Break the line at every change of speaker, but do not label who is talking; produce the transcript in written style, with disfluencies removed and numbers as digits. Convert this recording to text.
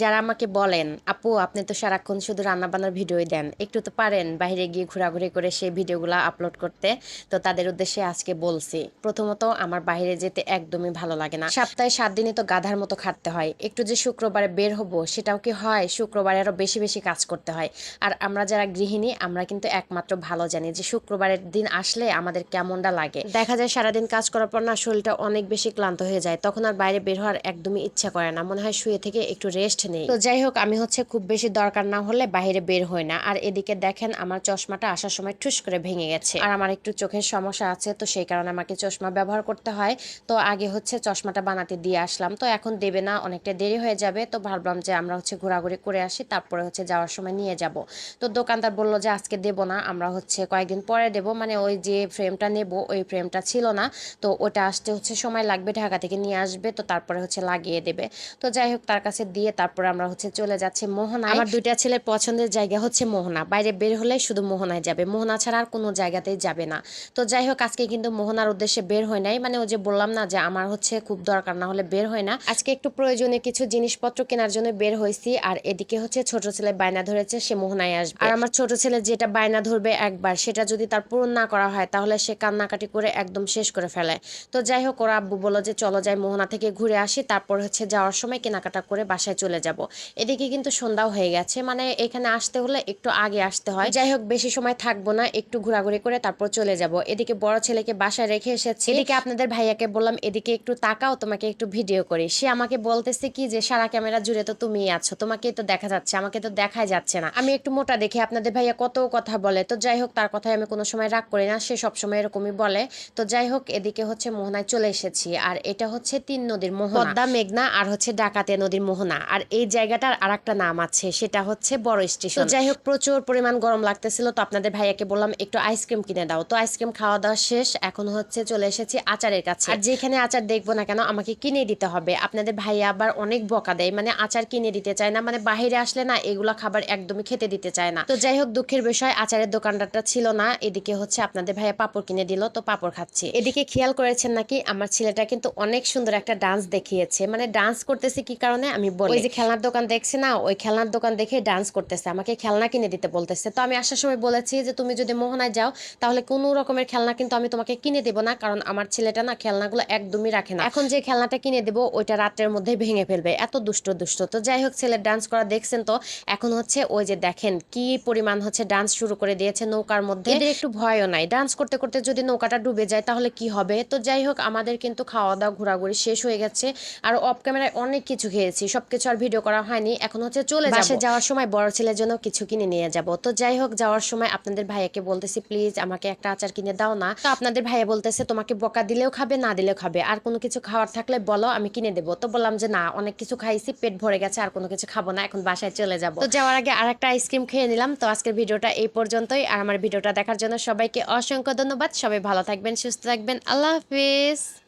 যারা আমাকে বলেন আপু আপনি তো সারাক্ষণ শুধু রান্নাবান্নার ভিডিওই দেন, একটু তো পারেন বাইরে গিয়ে ঘোরাঘুরি করে সেই ভিডিওগুলো আপলোড করতে। তো তাদের উদ্দেশ্যে আজকে বলছি, প্রথমত আমার বাইরে যেতে একদমই ভালো লাগে না। সপ্তাহে 7 দিনই তো গাধার মতো খাটতে হয়, একটু যে শুক্রবারে বের হব সেটাও কি হয়? শুক্রবারে আরো বেশি বেশি কাজ করতে হয়। আর আমরা যারা গৃহিণী আমরা কিন্তু একমাত্র ভালো জানি যে শুক্রবারের দিন আসলে আমাদের কেমনটা লাগে। দেখা যায় সারাদিন কাজ করার পর না শরীরটা অনেক বেশি ক্লান্ত হয়ে যায়, তখন আর বাইরে বের হওয়ার একদমই ইচ্ছা করে না, মনে হয় শুয়ে থেকে একটু রেস্ট নেই। তো যাই হোক, আমি হচ্ছে খুব বেশি দরকার না হলে বাইরে বের হই না। আর এদিকে দেখেন আমার চশমাটা আসার সময় ঠুস করে ভেঙে গেছে, আর আমার একটু চোখের সমস্যা আছে, তো সেই কারণে আমাকে চশমা ব্যবহার করতে হয়। তো আগে হচ্ছে চশমাটা বানাতে দিয়ে আসলাম, তো এখন দেবে না, অনেকটা দেরি হয়ে যাবে। তো ভাবলাম যে আমরা হচ্ছে ঘোরাঘুরি করে আসি, তারপরে হচ্ছে যাওয়ার সময় নিয়ে যাব। তো দোকানদার বললো যে আজকে দেবো না, আমরা হচ্ছে কয়েকদিন পরে দেবো। মানে ওই যে ফ্রেমটা নেব ওই ফ্রেমটা ছিল না, তো ওটা আসতে হচ্ছে সময় লাগবে, ঢাকা থেকে নিয়ে আসবে, তো তারপরে হচ্ছে লাগিয়ে দেবে। তো যাই হোক তার কাছে দিয়ে তারপরে আমরা হচ্ছে চলে যাচ্ছি মোহনায়। আমার দুইটা ছেলের পছন্দের জায়গা হচ্ছে মোহনা, বাইরে বের হলে শুধু মোহনায় যাবে, মোহনা ছাড়া আর কোনো জায়গাতেই যাবে না। তো যাই হোক আজকে কিন্তু মোহনার উদ্দেশ্যে বের হয় নাই, মানে ও যে বললাম না যে আমার হচ্ছে খুব দরকার না হলে বের হয় না, আজকে একটু প্রয়োজনীয় কিছু জিনিসপত্র কেনার জন্য বের হয়েছি। আর এদিকে হচ্ছে ছোট ছেলে বায়না ধরেছে সে মোহনায় আসবে, আর আমার ছোট ছেলে যেটা বায়না ধরবে একবার, সেটা যদি তার পূরণ না করা হয় তাহলে সে কান্নাকাটি করে একদম শেষ করে ফেলে। তো যাই হোক ওরা আব্বু বললো যে চলো যাই মোহনা থেকে ঘুরে আসি, তারপর হচ্ছে যাওয়ার সময় কেনাকাটা করে বাসায় চলে যাব। এদিকে কিন্তু সন্ধ্যাও হয়ে গেছে, মানে এখানে আসতে হলে একটু আগে আসতে হয়। যাই হোক বেশি সময় থাকবো না, একটু ঘোরাঘুরি করে তারপর চলে যাব। এদিকে বড় ছেলেকে বাসায় রেখে এসেছি, এদিকে আপনাদের ভাইয়াকে বললাম এদিকে একটু তাকাও, তোমাকে একটু ভিডিও করি। সে আমাকে বলতেছে কি যে সারা ক্যামেরা জুড়ে তো তুমিই আছো, তোমাকে তো দেখা যাচ্ছে, আমাকে তো দেখাই যাচ্ছে না। আমি একটু মোটা দেখে আপনাদের ভাইয়া কত কথা বলে, তো যাই হোক তার কথায় আমি কোনো সময় রাগ করি না, সে সবসময় এরকমই বলে। তো যাই হোক এদিকে হচ্ছে মোহনায় চলে এসেছি, আর এটা হচ্ছে 3 নদীর মোহনা, পদ্মা মেঘনা আর হচ্ছে ডাকাতিয়া নদীর মোহনা। আর এই জায়গাটার আর একটা নাম আছে, সেটা হচ্ছে বড় স্টেশন। তো যাই হোক প্রচুর পরিমাণ গরম লাগতেছিল, তো আপনাদের ভাইয়াকে বললাম একটু আইসক্রিম কিনে দাও। তো আইসক্রিম খাওয়া দাওয়া শেষ, এখন হচ্ছে চলে এসেছি আচারের কাছে। আর যেখানে আচার দেখবো না কেন আমাকে কিনে দিতে হবে। আপনাদের ভাইয়া আবার অনেক বকা দেয়, মানে আচার কিনে দিতে চায় না, মানে বাহিরে আসলে না এগুলা খাবার একদমই খেতে দিতে চায় না। তো যাই হোক দুঃখের বিষয় আচারের দোকানটা ছিল না। এদিকে হচ্ছে আপনাদের ভাইয়া পাপড় কিনে দিল, তো পাপড় খাচ্ছি। এদিকে খেয়াল করেছেন নাকি আমার ছেলেটা কিন্তু অনেক সুন্দর একটা ডান্স দেখিয়েছে, মানে ডান্স করতেছে কি কারণে আমি বলি, ওই যে খেলনার দোকান দেখছে না, ওই খেলনার দোকান দেখে ডান্স করতেছে, আমাকে খেলনা কিনে দিতে বলতেছে। তো আমি আসার সময় বলেছি যে তুমি যদি মোহনায় যাও তাহলে কোনো রকমের খেলনা কিন্তু আমি তোমাকে কিনে দেবো না, কারণ আমার ছেলেটা না খেলনাগুলো একদমই রাখে না। এখন যে খেলনাটা কিনে দেবো ওইটা রাতের মধ্যে ভেঙে ফেলবে, এত দুষ্ট দুষ্ট। তো যাই হোক ছেলের ডান্স করা দেখছেন তো, এখন হচ্ছে ওই যে দেখেন কি পরিমাণ হচ্ছে ডান্স শুরু করে দিয়েছে নৌকার মধ্যে, এদের একটু ভয়ও নাই। ডান্স করতে করতে যদি নৌকাটা ডুবে যায় তাহলে কি হবে? তো যাই হোক আমাদের কিন্তু খাওয়া দাওয়া ঘোরাঘুরি শেষ হয়ে গেছে, আর অফ ক্যামেরায় অনেক কিছু খেয়েছি, সবকিছু আর ভিডিও করা হয়নি। এখন হচ্ছে চলে যাব, বাসায় যাওয়ার সময় বড় ছেলের জন্য কিছু কিনে নিয়ে যাব। তো যাই হোক যাওয়ার সময় আপনাদের ভাইয়াকে বলতেছি প্লিজ আমাকে একটা আচার কিনে দাও না। তো আপনাদের ভাইয়া বলতেছে তোমাকে বকা দিলেও খাবে না দিলেও খাবে, আর কোনো কিছু খাওয়ার থাকলে বলো আমি কিনে দেবো। তো বললাম যে না অনেক কিছু খাইছি, পেট ভরে গেছে, আর কোনো কিছু খাবো না, এখন বাসায় চলে যাব। তো যাওয়ার আগে আর একটা আইসক্রিম খেয়ে নিলাম। তো আজকের ভিডিওটা এই পর্যন্তই, আর আমার ভিডিওটা দেখার জন্য সবাইকে অসংখ্য ধন্যবাদ। সবাই ভালো থাকবেন, সুস্থ থাকবেন, আল্লাহ হাফিজ।